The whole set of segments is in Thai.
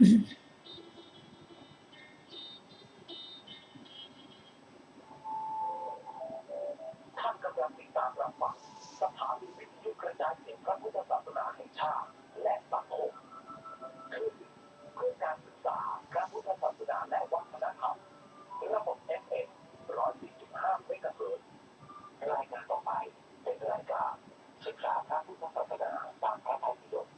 ท่านกำลังติดตามรับฟังสถานีวิทยุกระจายเสียงพระพุทธศาสนาแห่งชาติและสังคมคือเพื่อการศึกษาพระพุทธศาสนาและวัฒนธรรมระบบ FM 104.5 เมกะเฮิรตซ์รายการต่อไปเป็นรายการศึกษาพระพุทธศาสนาตามพระไตรปิฎก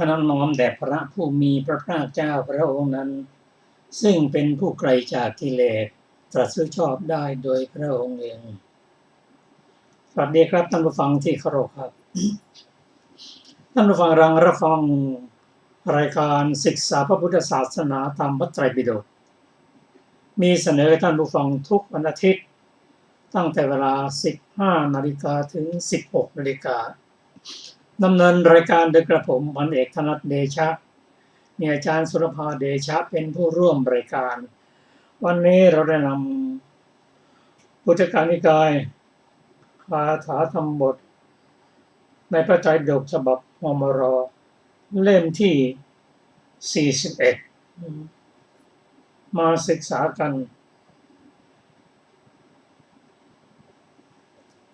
พระน้อมแด่พระผู้มีพระภาคเจ้าพระองค์นั้นซึ่งเป็นผู้ไกลจากกิเลสตรัสรู้ชอบได้โดยพระองค์เองสวัสดีครับท่านผู้ฟังที่เคารพครับท่านผู้ฟังรับฟังรายการศึกษาพระพุทธศาสนาตามพระไตรปิฎกมีเสนอท่านผู้ฟังทุกวันอาทิตย์ตั้งแต่เวลา 15 นาฬิกาถึง 16 นาฬิกาดำเนินรายการโดยกระผมพันเอกธนัทเดชะมีอาจารย์สุรภาเดชะเป็นผู้ร่วมรายการวันนี้เราได้นำพุทธกานิกายคาถาธรรมบทในพระไตรปิฎกฉบับมมร.เล่มที่ 41 มาศึกษากัน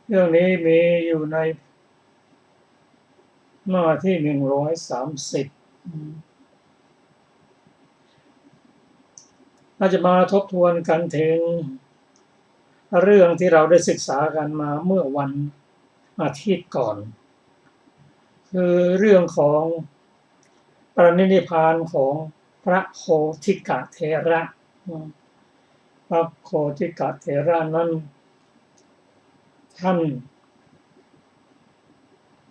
เรื่องนี้มีอยู่ในหน้าที่130เราจะมาทบทวนกันถึงเรื่องที่เราได้ศึกษากันมาเมื่อวันอาทิตย์ก่อนคือเรื่องของปรินิพพานของพระโคทิกะเถระพระโคทิกะเถระนั้นท่าน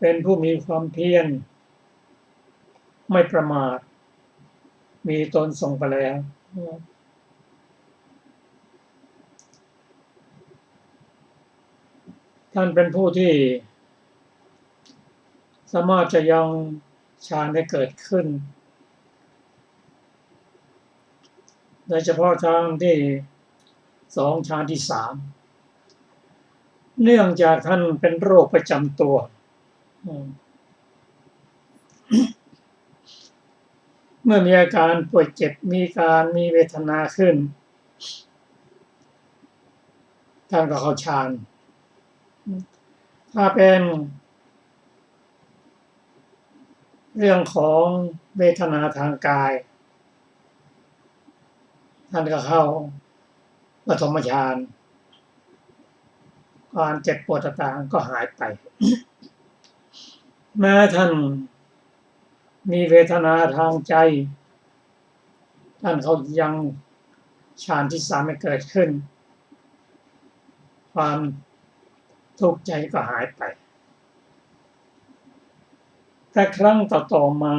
เป็นผู้มีความเพียรไม่ประมาทมีตนทรงไปแล้วท่านเป็นผู้ที่สามารถจะยังฌานให้เกิดขึ้นโดยเฉพาะฌานที่2ฌานที่3เนื่องจากท่านเป็นโรคประจำตัวเมื่อมีอาการปวดเจ็บมีเวทนาขึ้นท่านก็เข้าฌานถ้าเป็นเรื่องของเวทนาทางกายท่านก็เข้าปฐมฌานความเจ็บปวดต่างๆก็หายไปแม้ท่านมีเวทนาทางใจท่านเขายังฌานที่3ไม่เกิดขึ้นความทุกข์ใจก็หายไปแต่ครั้งต่อมา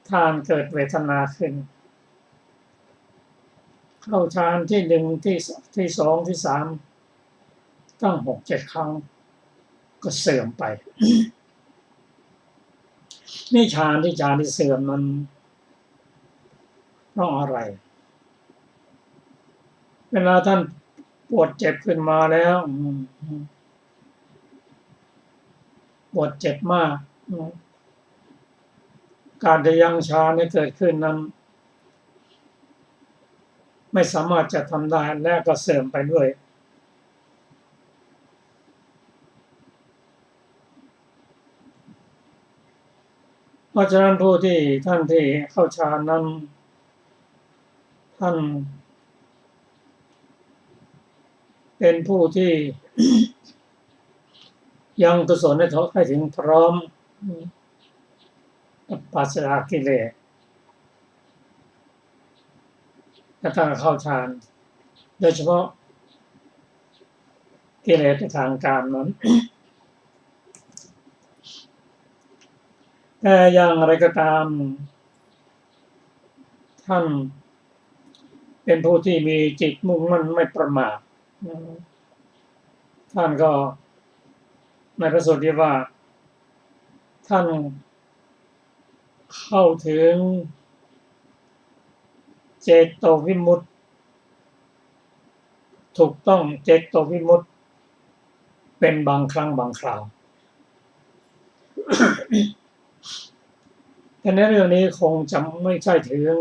ท่านเกิดเวทนาขึ้นเข้าฌานที่1ที่2ที่3ตั้ง 6-7 ครั้งก็เสื่อมไปนี่ฌานที่เสื่อมมันเพราะอะไรเวลาท่านปวดเจ็บขึ้นมาแล้วปวดเจ็บมากการจะยังฌานให้เกิดขึ้นนั้นไม่สามารถจะทำได้และก็เสื่อมไปด้วยเพราะฉะนั้นผู้ที่ท่านที่เข้าฌานนั้นท่านเป็นผู้ที่ยังกุศลให้ถึงพร้อมปราศจากกิเลสและท่านเข้าฌานโดยเฉพาะกิเลสทางกามนั้น แต่อย่างไรก็ตามท่านเป็นผู้ที่มีจิตมุ่งมั่นไม่ประมาทท่านก็ในพระสูตรที่ว่าท่านเข้าถึงเจโตวิมุตติถูกต้องเจโตวิมุตติเป็นบางครั้งบางคราว แต่ในเรื่องนี้คงจะไม่ใช่ถึง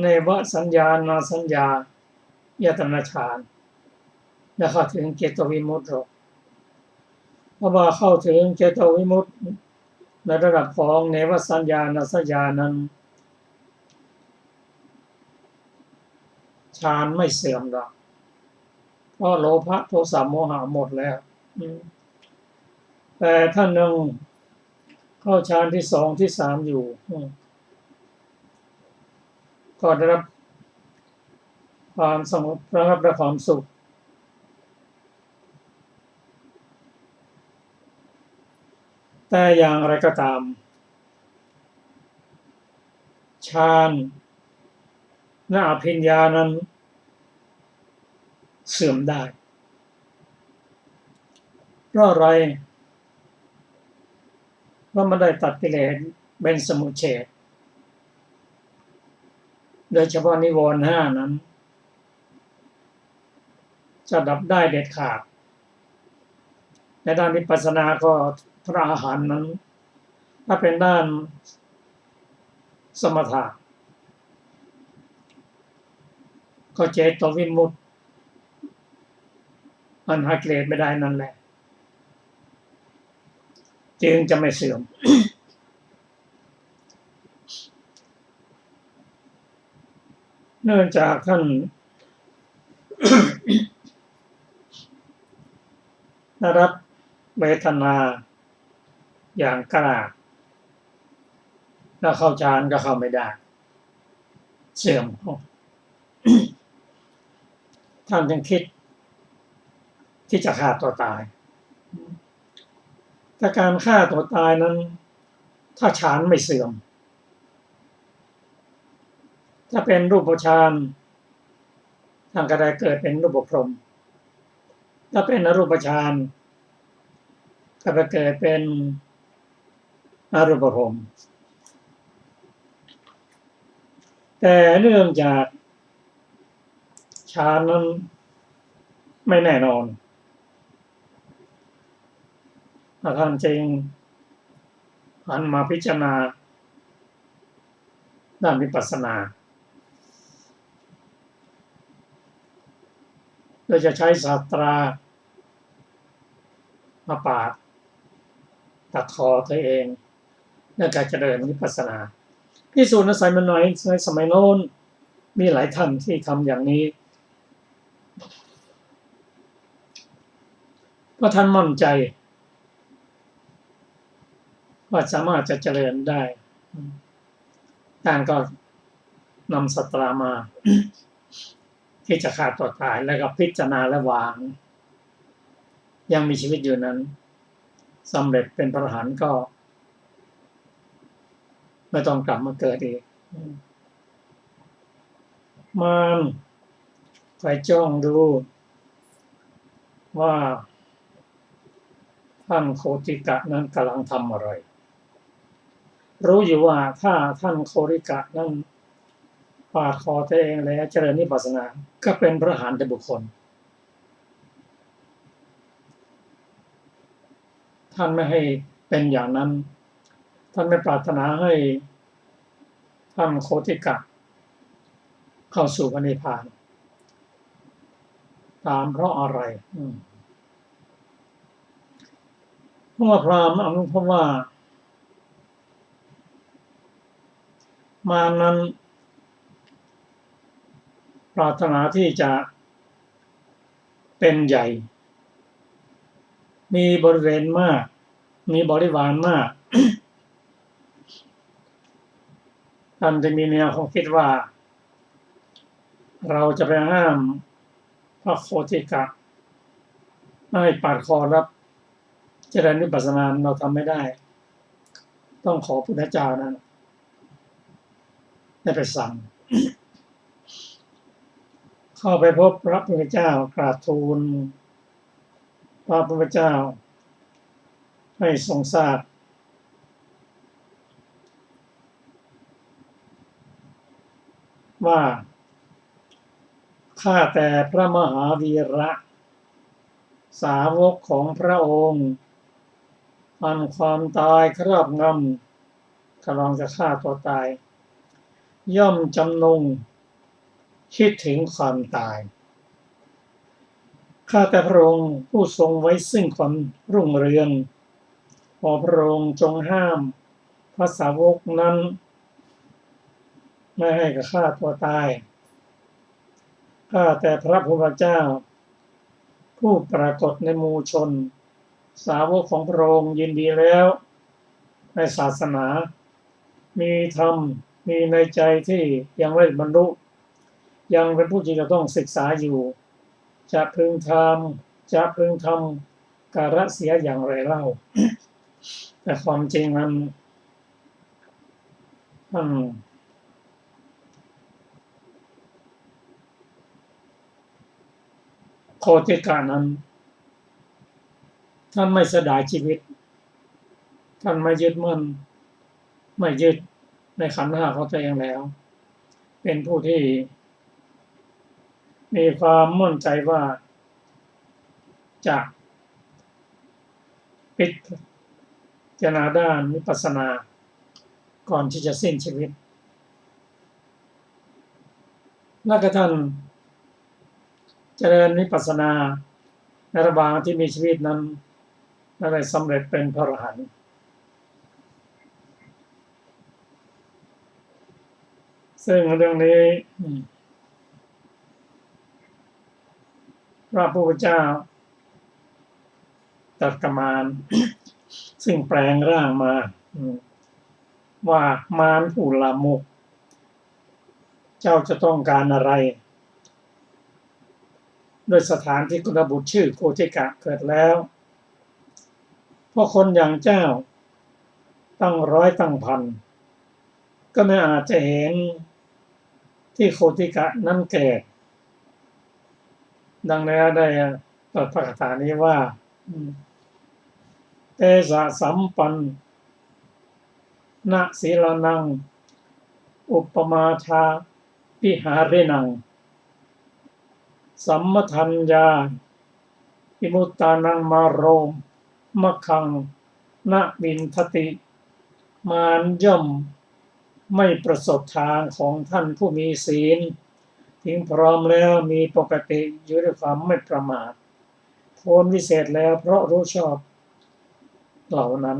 เนวสัญญานาสัญญายตนะฌานและเข้าถึงเจโตวิมุตติหรอกเพราะว่าเข้าถึงเจโตวิมุตติในระดับของเนวสัญญานาสัญญานั้นฌานไม่เสื่อมหรอกเพราะโลภะโทสะโมหะหมดแล้วแต่ท่านยังเข้าฌานที่2ที่3อยู่ก็ได้รับความสงบระงับและความสุขแต่อย่างไรก็ตามฌานและอภิญญานั้นเสื่อมได้เพราะอะไรเพราะมันได้ตัดกิเลสเป็นสมุจเฉทโดยเฉพาะนิวรณ์5นั้นจะดับได้เด็ดขาดในด้านวิปัสสนาก็พระอรหันต์นั้นถ้าเป็นด้านสมถะก็เจโตวิมุตติมันหากิเลสไม่ได้นั่นแหละจึงจะไม่เสื่อม เนื่องจากท่าน ได้รับเวทนาอย่างกล้าแล้วเข้าฌานก็เข้าไม่ได้เสื่อม ท่านจึงคิดที่จะฆ่าตัวตายแต่การฆ่าตัวตายนั้นถ้าฌานไม่เสื่อมถ้าเป็นรูปฌานท่านก็ได้เกิดเป็นรูปพรหมถ้าเป็นอรูปฌานก็ไปเกิดเป็นอรูปพรหมแต่เนื่องจากฌานนั้นไม่แน่นอนท่านจึงหันมาพิจารณาด้านวิปัสสนาโดยจะใช้ศาสตรามาปาดตัดคอตัวเองในการเจริญวิปัสสนาพิสูจน์ในสมัยโน้นมีหลายท่านที่ทำอย่างนี้เพราะท่านมั่นใจว่าสามารถจะเจริญได้ท่านก็นำศาสตรามา ที่จะฆ่าตัวตายแล้วก็พิจารณาและวางยังมีชีวิตอยู่นั้นสำเร็จเป็นพระอรหันต์ก็ไม่ต้องกลับมาเกิดอีกมันคอยจ้องดูว่าท่านโคติกะนั้นกำลังทำอะไรรู้อยู่ว่าถ้าท่านโคติกะนั้นปาดคอตัวเองแล้วเจริญวิปัสสนาก็เป็นพระอรหันต์บุคคลท่านไม่ให้เป็นอย่างนั้นท่านไม่ปรารถนาให้ท่านโคติกะเข้าสู่พระนิพพานตามเพราะอะไรเพราะว่าพราหมณ์เพราะว่ามานั้นปรารถนาที่จะเป็นใหญ่มีบริเวณมากมีบริวารมาก ท่านจะมีแนวความคิดว่าเราจะไปห้ามพระโคติกะไม่ให้ปาดคอรับเจ จริญวิปัสสนาเราทำไม่ได้ ต้องขอพุทธเจ้านั้นได้ไปสั่ง เข้าไปพบพระพุทธเจ้ากราบทูลพระพุทธเจ้าให้ทรงทราบว่าข้าแต่พระมหาวีระสาวกของพระองค์อันความตายครอบงำกำลังจะฆ่าตัวตายย่อมจำนงคิดถึงความตายข้าแต่พระองค์ผู้ทรงไว้ซึ่งความรุ่งเรืองขอพระองค์จงห้ามพระสาวกนั้นไม่ให้ฆ่าตัวตายข้าแต่พระพุทธเจ้าผู้ปรากฏในหมู่ชนสาวกของพระองค์ยินดีแล้วในศาสนามีธรรมมีในใจที่ยังไม่บรรลุยังเป็นผู้ที่จะต้องศึกษาอยู่จะพึงทำการะเสียอย่างไรเล่า แต่ความจริงมันโคติกานั้นท่านไม่เสียดายชีวิตท่านไม่ยึดมั่นไม่ยึดในขันธ์ห้าของตัวเองแล้วเป็นผู้ที่มีความมั่นใจว่าจะพิจารณาด้านวิปัสสนาก่อนที่จะสิ้นชีวิตและก็ท่านเจริญวิปัสสนาในระหว่างที่มีชีวิตนั้นได้สำเร็จเป็นพระอรหันต์ซึ่งเรื่องนี้พระพุทธเจ้าตรัสกับมารซึ่งแปลงร่างมาว่ามารผู้ละมุกเจ้าจะต้องการอะไรโดยสถานที่กุลบุตรชื่อโกติกะเกิดแล้วเพราะคนอย่างเจ้าตั้งร้อยตั้งพันก็ไม่อาจจะเห็นที่โคติกะนั้นเกิดดังนั้นได้ตรัสพระคาถานี้ว่าเตสะสัมปันนะศีลานังอุปมาชาปิหารินังสัมมทัญญาอิมุตตานังมาโรมะคังนะวินทติมารย่อมไม่ประสบทางของท่านผู้มีศีลถึงพร้อมแล้วมีปกติอยู่ด้วยความไม่ประมาทโพ้นวิเศษแล้วเพราะรู้ชอบเหล่านั้น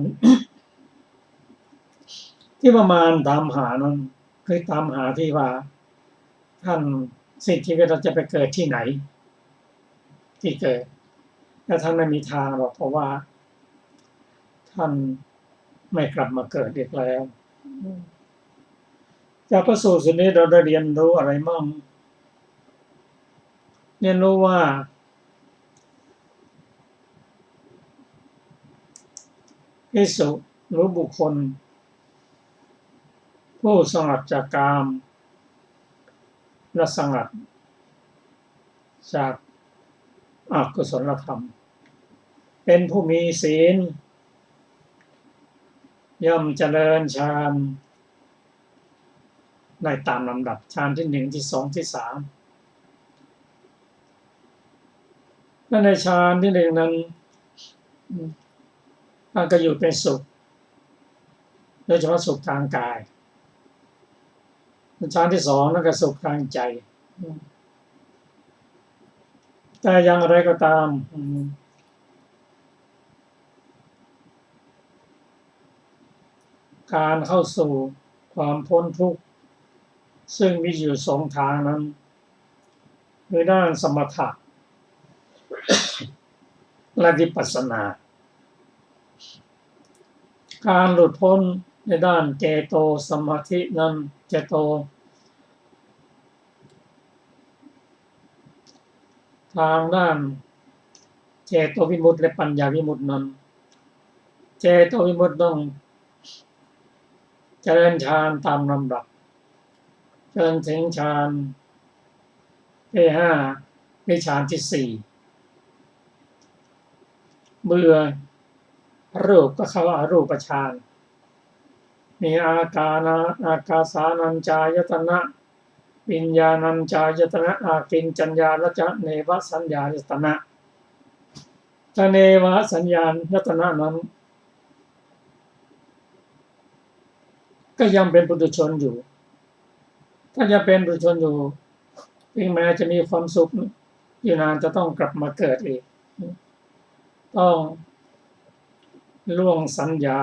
ที่ประมาณตามหานั้นคือตามหาที่ว่าท่านสิ้นชีวิตเราจะไปเกิดที่ไหนที่เกิดแต่ท่านไม่มีทางหรอกเพราะว่าท่านไม่กลับมาเกิดอีกแล้วจากพระสูตรนี้เราได้เรียนรู้อะไรมั่งเรียนรู้ว่าภิกษุหรือบุคคลผู้สงัดจากกามและสงัดจากอกุศลธรรมเป็นผู้มีศีลย่อมเจริญฌานในตามลำดับฌานที่1ที่2ที่3และในฌานที่1นั้นท่านก็อยู่เป็นสุขโดยเฉพาะสุขทางกายฌานที่2นั่นก็สุขทางใจแต่อย่างไรก็ตามการเข้าสู่ความพ้นทุกข์ซึ่งมีอยู่2ทางนั้นคือด้านสมถะและวิปัสสนาการหลุดพ้นในด้านเจโตสมาธินั้นเจโตทางด้านเจโตวิมุตติและปัญญาวิมุตตินั้น เจโตวิมุตติต้องเจริญฌานตามลำดับจนถึงฌานที่ห้าในฌานที่สี่เบื่อรูปก็เข้าอารูปฌานมีอากาสานัญจายตนะวิญญาณัญจายตนะอากินจัญญาละจะเนวสัญญายตนะถ้าเนวสัญญายตนะนั้นก็ยังเป็นปุถุชนอยู่ถ้ายังเป็นปุถุชนอยู่ถึงแม้จะมีความสุขอยู่นานจะต้องกลับมาเกิดอีกต้องล่วงสัญญา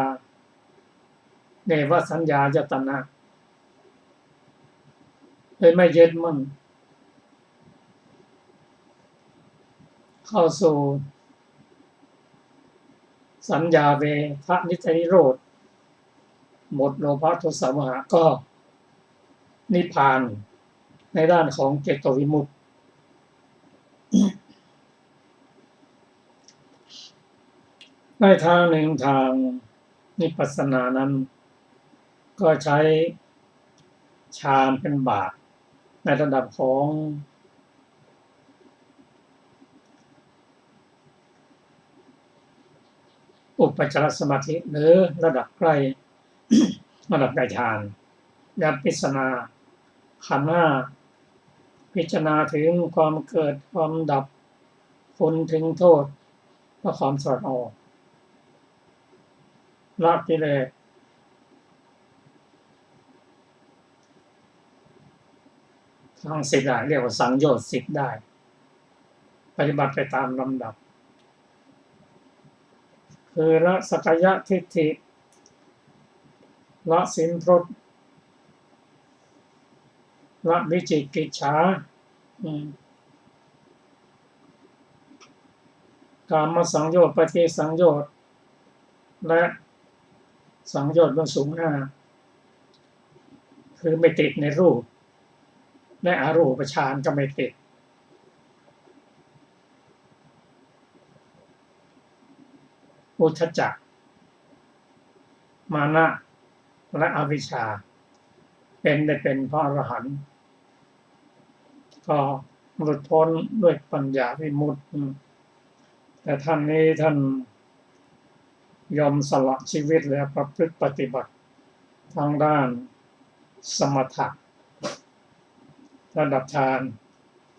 เนวสัญญายตนะเลยไม่ยึดมั่นเข้าสู่สัญญาเวทนิจนิโรธหมดโลภะโทสะโมหะก็นิพพานในด้านของเจโตวิมุตติในทางหนึ่งทางนิพพานานั้นก็ใช้ฌานเป็นบาตรในระดับของอุปจารสมาธิหรือระดับใกล้ระดับได้ฌานยับพิจารณาขันธ์ห้าพิจารณาถึงความเกิดความดับผลถึงโทษและความสลัดออกละกิเลสทั้งสิบได้เรียกว่าสังโยชน์10ได้ปฏิบัติไปตามลำดับคือละสักกายทิฏฐิละสินพรตละวิจิกิจฉากามสังโยชน์ปฏิสังโยชน์และสังโยชน์เบื้องสูงคือไม่ติดในรูปและอรูปฌานก็ไม่ติดอุทธัจจะมานะและอวิชชาเป็นได้เป็นพระอรหันต์ก็หลุดพ้นด้วยปัญญาวิมุตติแต่ท่านนี้ท่านยอมสละชีวิตและประพฤติปฏิบัติทางด้านสมถะระดับฌาน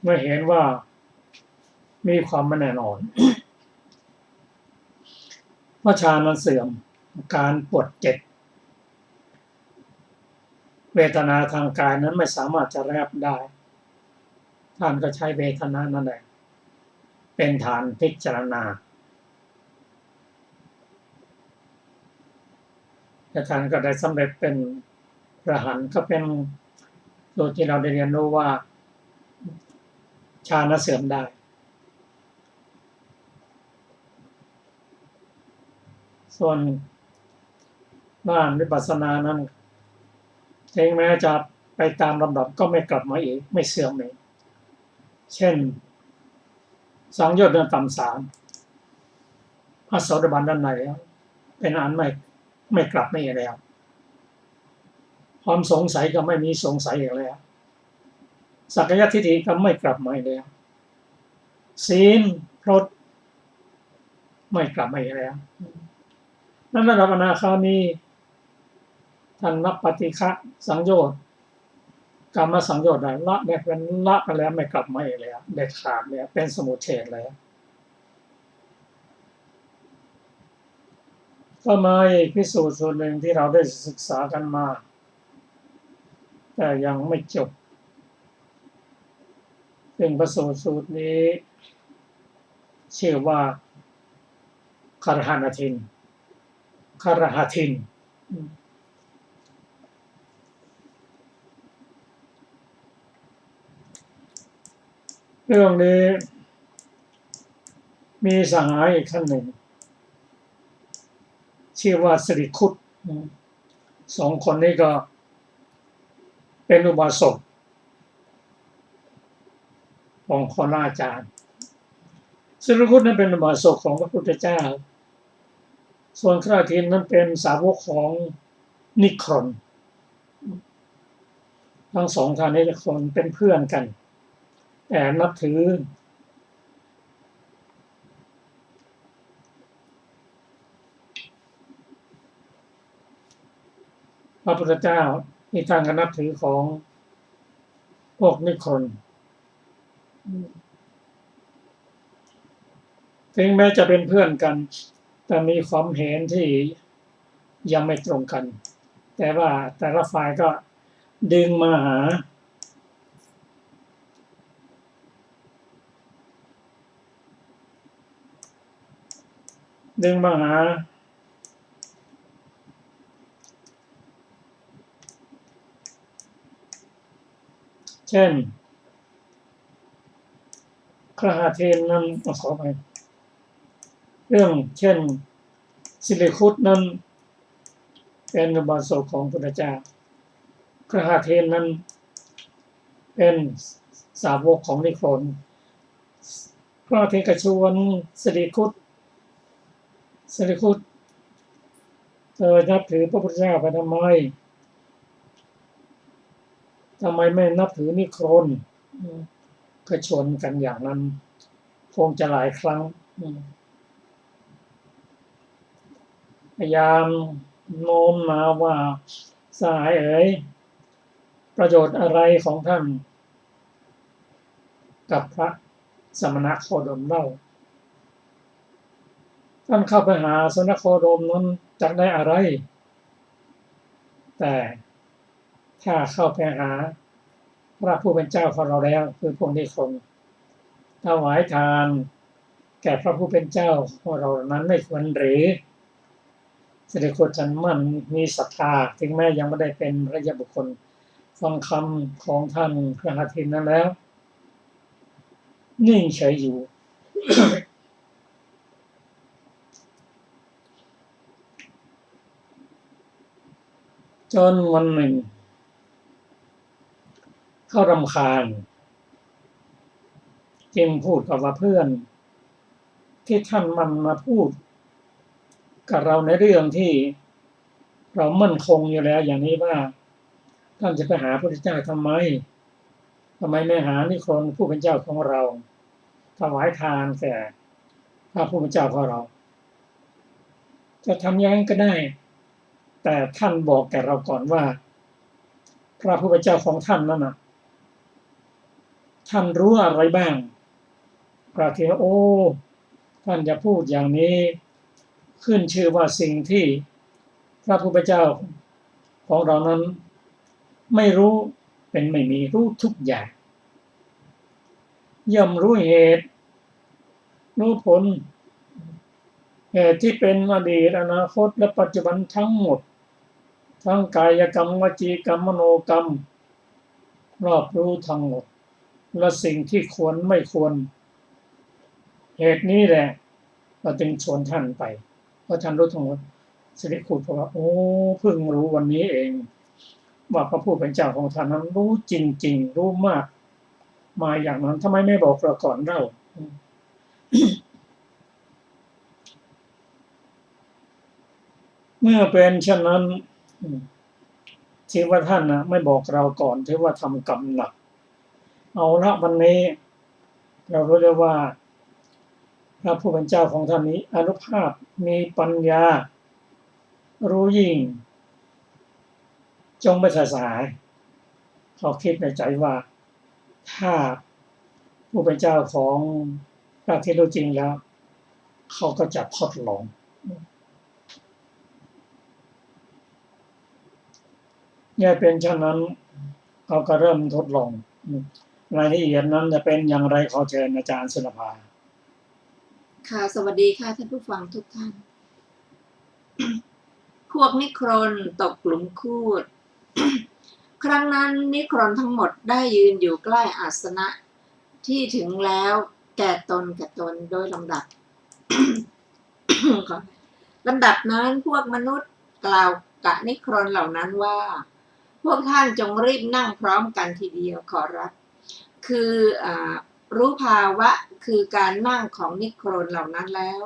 เมื่อเห็นว่ามีความไม่แน่นอนว่าฌานมันเสื่อมการปวดเจ็บเวทนาทางกายนั้นไม่สามารถจะระงับได้ท่านก็ใช้เวทนานั่นแหละเป็นฐานพิจารณาแต่ท่านก็ได้สำเร็จเป็นพระอรหันต์ก็เป็นตัวที่เราได้เรียนรู้ว่าฌานเสื่อมได้ส่วนด้านวิปัสสนานั้นถึงแม้จะไปตามลำดับก็ไม่กลับมาอีกไม่เสื่อมอีกเช่นสังโยชน์เดินต่ำ3พระโสดาบันด้านในแล้วเป็นอันไม่กลับไม่อีกแล้วความสงสัยก็ไม่มีสงสัยอีกแล้วสักกายทิฏฐิก็ไม่กลับมาอีกแล้วศีลพรตไม่กลับมาอีกแล้วนั่นระดับอนาคามีท่านนับปฏิฆะสังโยชน์กรรมสังโยชน์ได้ละได้เป็นละไปแล้วไม่กลับมาอีกแล้วเด็ดขาดแล้วเป็นสมุทเฉทแล้วก็มาอีกพิสูจน์ส่วนหนึ่งที่เราได้ศึกษากันมาแต่ยังไม่จบซึ่งพระสูตรนี้ชื่อว่าคารหาทินเรื่องนี้มีสหายอีกท่านหนึ่งชื่อว่าสิริคุต2 คนนี้ก็เป็นอุบาสกของคณาจารย์สิริคุตนั้นเป็นอุบาสกของพระพุทธเจ้า ส่วนคราทินนั้นเป็นสาวกของนิครอนทั้งสองท่านนี้คนเป็นเพื่อนกันแต่นับถือพระพุทธเจ้าที่ท่านก็นับถือของพวกนิครอนถึงแม้จะเป็นเพื่อนกันแต่มีความเห็นที่ยังไม่ตรงกัน แต่ว่าแต่ละฝ่ายก็ดึงมาหาเช่นครหาเทนนั้นขอไปเรื่องเช่นสิริคุตนั้นเป็นอุบาสกของพุทธเจ้าครหาเทนนั้นเป็นสาวกของนิครนครหาเทนกชวนสิริคุตเธอนับถือพระพุทธเจ้าไปทำไมไม่นับถือนิครนก็ชวนกันอย่างนั้นคงจะหลายครั้งพยายามโน้มน้าวว่าสหายเอ๋ยประโยชน์อะไรของท่านกับพระสมณโคดมเล่าท่านเข้าไปหาสมณโคดมนั้นจะได้อะไรแต่ถ้าเข้าไปหาพระผู้เป็นเจ้าของเราแล้วคือพวกนี้คงถวายทานแก่พระผู้เป็นเจ้าของเรานั้นไม่ควรหรือสิริโคจันมั่นมีศรัทธาถึงแม้ยังไม่ได้เป็นพระยาบุคคลฟังคำของท่านครหาทินนั้นแล้วนิ่งเฉยอยู่ จนวันหนึ่งเขารำคาญจึงพูดกับว่าเพื่อนที่ท่านมันมาพูดกับเราในเรื่องที่เรามั่นคงอยู่แล้วอย่างนี้ว่าท่านจะไปหาพระพุทธเจ้าทำไมไม่หานิครนผู้เป็นเจ้าของเราถวายทานแก่พระผู้เป็นเจ้าของเราจะทำยังไงก็ได้แต่ท่านบอกแก่เราก่อนว่าพระผู้เป็นเจ้าของท่านนั่นน่ะท่านรู้อะไรบ้างพระเถระโอ้ท่านจะพูดอย่างนี้ขึ้นชื่อว่าสิ่งที่พระผู้เป็นเจ้าของเรานั้นไม่รู้เป็นไม่มีรู้ทุกอย่างย่อมรู้เหตุรู้ผลเหตุที่เป็นอดีตอนาคตและปัจจุบันทั้งหมดทั้งกายกรรมวจีกรรมมโนกรรมรอบรู้ทั้งหมดและสิ่งที่ควรไม่ควรเหตุนี้แหละเราจึงชวนท่านไปเพราะท่านรู้ทั้งหมดสิริคุตบอกว่าโอ้เพิ่งรู้วันนี้เองว่าพระผู้เป็นเจ้าของท่านนั้นรู้จริงๆรู้มากมาอย่างนั้นทำไมไม่บอกเราก่อนเล่า เมื่อเป็นเช่นนั้นถือว่าท่านนะไม่บอกเราก่อนถือว่าทำกรรมหนักเอาละวันนี้เรารู้ได้ว่าพระผู้เป็นเจ้าของท่านนี้อานุภาพมีปัญญารู้ยิ่งจงไม่สายเขาคิดในใจว่าถ้าผู้เป็นเจ้าของพระที่รู้จริงแล้วเขาก็จะทดลองเนี่ยเป็นเช่นนั้นเขาก็เริ่มทดลองรายละเอียดนั้นจะเป็นอย่างไรขอเชิญอาจารย์สุนภาค่ะสวัสดีค่ะท่านผู้ฟังทุกท่าน พวกนิครนตกหลุมคูด ครั้งนั้นนิครนทั้งหมดได้ยืนอยู่ใกล้อาสนะที่ถึงแล้วแก่ตนโดยลำดับ ลำดับนั้นพวกมนุษย์กล่าวกับนิครนเหล่านั้นว่าพวกท่านจงรีบนั่งพร้อมกันทีเดียวขอรับคือรู้ภาวะคือการนั่งของนิครนเหล่านั้นแล้ว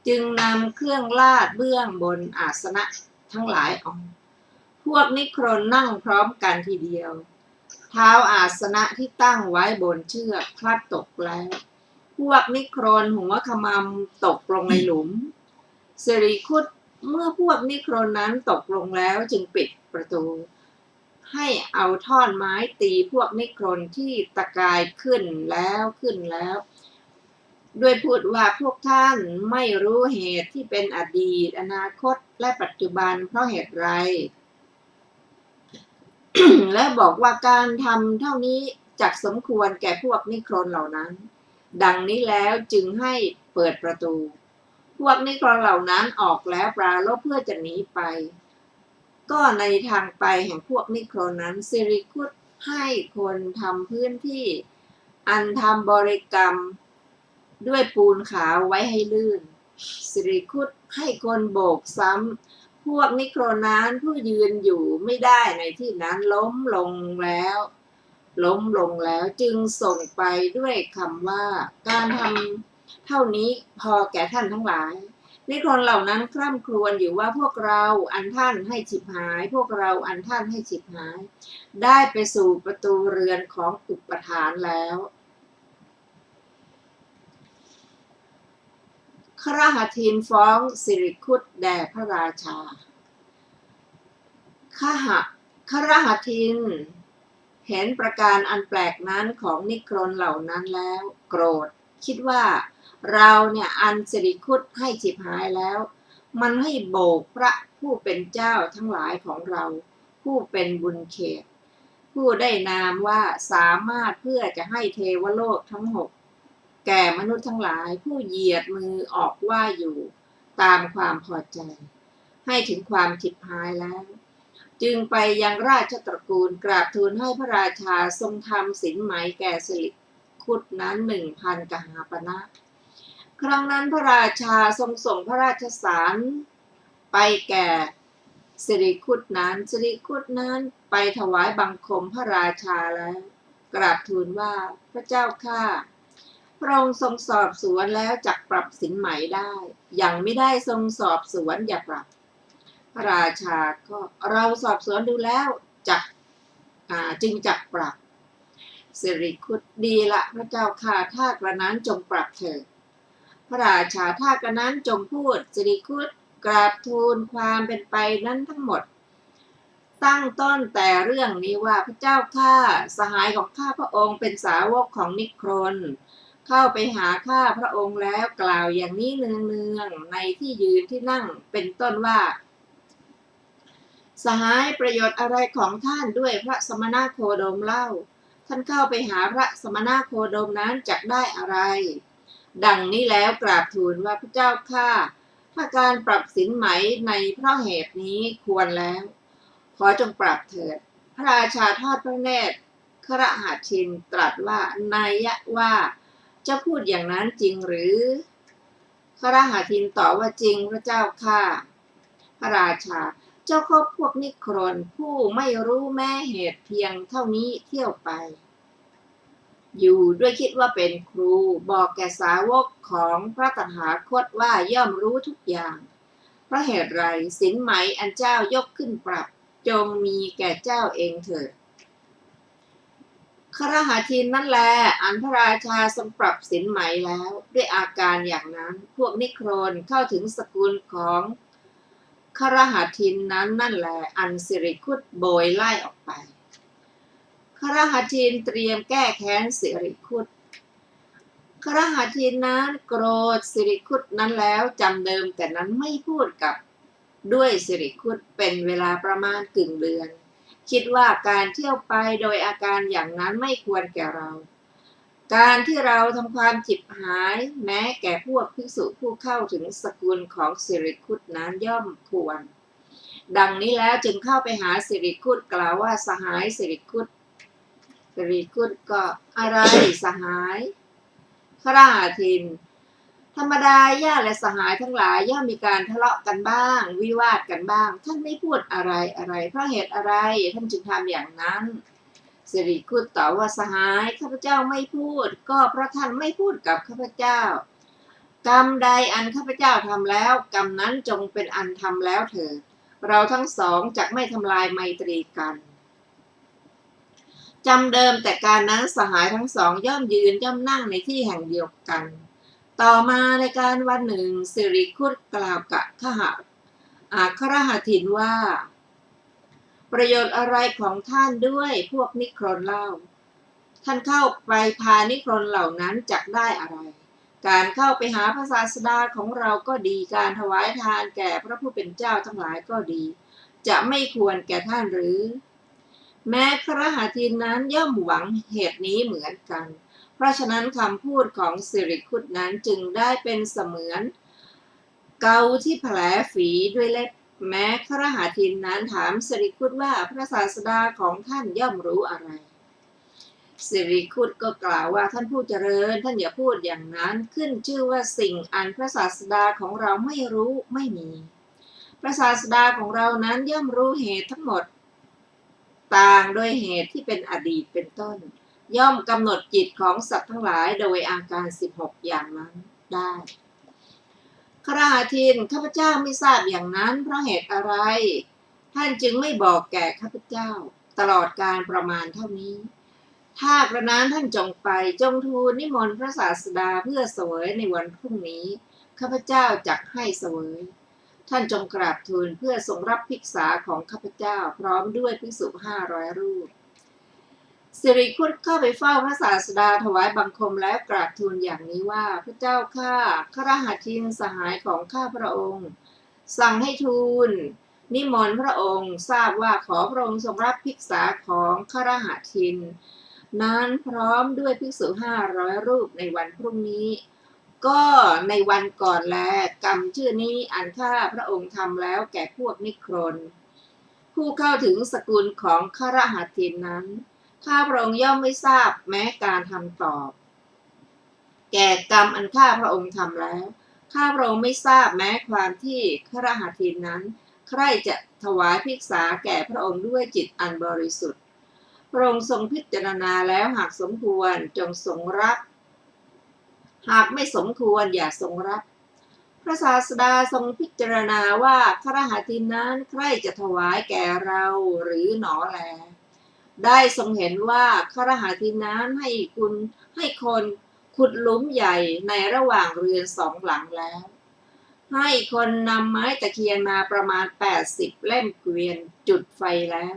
จึงนำเครื่องลาดเบื้องบนอาสนะทั้งหลายออกพวกนิครนนั่งพร้อมกันทีเดียวเท้าอาสนะที่ตั้งไว้บนเชือกพลัดตกแล้วพวกนิครนหัวขมำตกลงในหลุมสิริคุตเมื่อพวกนิครนนั้นตกลงแล้วจึงปิดประตูให้เอาท่อนไม้ตีพวกนิครนที่ตะกายขึ้นแล้วด้วยพูดว่าพวกท่านไม่รู้เหตุที่เป็นอดีตอนาคตและปัจจุบันเพราะเหตุไร และบอกว่าการทำเท่านี้จักสมควรแก่พวกนิครนเหล่านั้นดังนี้แล้วจึงให้เปิดประตูพวกนิครนเหล่านั้นออกแล้วปราลบเพื่อจะหนีไปก็ในทางไปแห่งพวกนิครนนั้นสิริคุตให้คนทำพื้นที่อันทำบริกรรมด้วยปูนขาวไว้ให้ลื่นสิริคุตให้คนโบกซ้ำพวกนิครนนั้นผู้ยืนอยู่ไม่ได้ในที่นั้นล้มลงแล้วจึงส่งไปด้วยคำว่าการทำเท่านี้พอแก่ท่านทั้งหลายนิครนเหล่านั้นคร่ำครวญอยู่ว่าพวกเราอันท่านให้ฉิบหายพวกเราอันท่านให้ฉิบหายได้ไปสู่ประตูเรือนของอุปทานแล้วคฤหัสถีนฟ้องสิริคุตแด่พระราชาคฤหัสถีนเห็นประการอันแปลกนั้นของนิครนเหล่านั้นแล้วโกรธคิดว่าเราเนี่ยอันสิริคุตให้ฉิบหายแล้วมันให้โบกพระผู้เป็นเจ้าทั้งหลายของเราผู้เป็นบุญเขตผู้ได้นามว่าสามารถเพื่อจะให้เทวโลกทั้งหกแก่มนุษย์ทั้งหลายผู้เหยียดมือออกว่าอยู่ตามความพอใจให้ถึงความฉิบหายแล้วจึงไปยังราชตระกูลกราบทูลให้พระราชาทรงทำสินไหมแก่สิริคุตนั้น 1,000 กหาปณะครั้งนั้นพระราชาทรงส่งพระราชสารไปแก่สิริคุตนั้นสิริคุตนั้นไปถวายบังคมพระราชาแล้วกราบทูลว่าพระเจ้าข้าพระองค์ทรงสอบสวนแล้วจักปรับสินไหมได้ยังไม่ได้ทรงสอบสวนอย่าปรับพระราชาก็เราสอบสวนดูแล้วจึงจักปรับสิริคุตดีละพระเจ้าข้าถ้ากระนั้นจงปรับเถิดพระราชาถ้ากระนั้นจงพูดสิริคุตกราบทูลความเป็นไปนั้นทั้งหมดตั้งต้นแต่เรื่องนี้ว่าพระเจ้าข้าสหายของข้าพระองค์เป็นสาวกของนิครนเข้าไปหาข้าพระองค์แล้วกล่าวอย่างนี้เนืองๆในที่ยืนที่นั่งเป็นต้นว่าสหายประโยชน์อะไรของท่านด้วยพระสมณโคดมเล่าท่านเข้าไปหาพระสมณโคดมนั้นจักได้อะไรดังนี้แล้วกราบทูลว่าพระเจ้าข้าถ้าการปรับสินไหมในเพราะเหตุนี้ควรแล้วขอจงปรับเถิดพระราชาทอดพระเนตรคฤหัสถีนตรัสว่านัยยะว่าเจ้าพูดอย่างนั้นจริงหรือคฤหัสถีนตอบว่าจริงพระเจ้าข้าพระราชาเจ้าคบพวกนิครนผู้ไม่รู้แม้เหตุเพียงเท่านี้เที่ยวไปอยู่ด้วยคิดว่าเป็นครูบอกแก่สาวกของพระตถาคตว่าย่อมรู้ทุกอย่างเพราะเหตุไรสินไหมอันเจ้ายกขึ้นปรับจงมีแก่เจ้าเองเถิดคฤหัสถีนนั่นแลอันพระราชาทรงปรับสินไหมแล้วด้วยอาการอย่างนั้นพวกนิครนเข้าถึงสกุลของคฤหัสถีนนั้นนั่นแหละอันสิริคุตโบยไล่ออกไปคฤหัสถีนเตรียมแก้แค้นสิริคุตคฤหัสถีนนั้นโกรธสิริคุตนั้นแล้วจำเดิมแต่นั้นไม่พูดกับด้วยสิริคุตเป็นเวลาประมาณกึ่งเดือนคิดว่าการเที่ยวไปโดยอาการอย่างนั้นไม่ควรแก่เราการที่เราทำความฉิบหายแม้แก่พวกภิกษุผู้เข้าถึงสกุลของสิริคุตนั้นย่อมควรดังนี้แล้วจึงเข้าไปหาสิริคุตกล่าวว่าสหายสิริคุตก็อะไรสหายคฤหัสถีนธรรมดาญาติและสหายทั้งหลายย่อมมีการทะเลาะกันบ้างวิวาทกันบ้างท่านไม่พูดอะไรเพราะเหตุอะไรท่านจึงทำอย่างนั้นสิริคุตตอบว่าสหายข้าพเจ้าไม่พูดก็เพราะท่านไม่พูดกับข้าพเจ้า กรรมใดอันข้าพเจ้าทำแล้วกรรมนั้นจงเป็นอันทำแล้วเถิดเราทั้งสองจักไม่ทำลายไมตรีกันจำเดิมแต่การนั้นสหายทั้งสองย่อมยืนย่อมนั่งในที่แห่งเดียวกันต่อมาในการวันหนึ่งสิริคุตกล่าวกับคฤหัสถินว่าประโยชน์อะไรของท่านด้วยพวกนิครนเล่าท่านเข้าไปพานิครนเหล่านั้นจักได้อะไรการเข้าไปหาพระศาสดาของเราก็ดีการถวายทานแก่พระผู้เป็นเจ้าทั้งหลายก็ดีจะไม่ควรแก่ท่านหรือแม้คฤหัสถินนั้นย่อมหวังเหตุนี้เหมือนกันเพราะฉะนั้นคำพูดของสิริคุตนั้นจึงได้เป็นเสมือนเกาที่แผลฝีด้วยเล็บแม้คฤหัสถินนั้นถามสิริคุตว่าพระศาสดาของท่านย่อมรู้อะไรสิริคุตก็กล่าวว่าท่านผู้เจริญท่านอย่าพูดอย่างนั้นขึ้นชื่อว่าสิ่งอันพระศาสดาของเราไม่รู้ไม่มีพระศาสดาของเรานั้นย่อมรู้เหตุทั้งหมดต่างโดยเหตุที่เป็นอดีตเป็นต้นย่อมกำหนดจิตของสัตว์ทั้งหลายโดยอาการ16อย่างนั้นได้คฤหัสถินข้าพเจ้าไม่ทราบอย่างนั้นเพราะเหตุอะไรท่านจึงไม่บอกแก่ข้าพเจ้าตลอดการประมาณเท่านี้ถ้ากระนั้นท่านจงไปจงทูลนิมนต์พระศาสดาเพื่อเสวยในวันพรุ่งนี้ข้าพเจ้าจักให้เสวยท่านจงกราบทูลเพื่อทรงรับภิกษาของข้าพเจ้าพร้อมด้วยภิกษุ500 รูปสิริคุตเข้าไปเฝ้าพระศาสดาถวายบังคมแล้วกราบทูลอย่างนี้ว่าพระเจ้าข้าคฤหัสถินสหายของข้าพระองค์สั่งให้ทูลนิมนต์พระองค์ทราบว่าขอพระองค์ทรงรับภิกษาของคฤหัสถินนั้นพร้อมด้วยภิกษุ500 รูปในวันพรุ่งนี้ก็ในวันก่อนแลกรรมชื่อนี้อันข้าพระองค์ทำแล้วแก่พวกนิครนผู้เข้าถึงสกุลของคฤหัสถินนั้นข้าพระองค์ย่อมไม่ทราบแม้การทำตอบแก่กรรมอันข้าพระองค์ทำแล้วข้าพระองค์ไม่ทราบแม้ความที่คฤหัสถินนั้นใครจะถวายภิกษาแก่พระองค์ด้วยจิตอันบริสุทธิ์พระองค์ทรงพิจารณาแล้วหากสมควรจงทรงรับหากไม่สมควรอย่าทรงรับพระศาสดาทรงพิจารณาว่าคฤหัสถินนั้นใครจะถวายแก่เราหรือหนอแลได้ทรงเห็นว่าคฤหัสถินนั้นให้คนขุดหลุมใหญ่ในระหว่างเรือน2 หลังแล้วให้คนนำไม้ตะเคียนมาประมาณ80 เล่มเกวียนจุดไฟแล้ว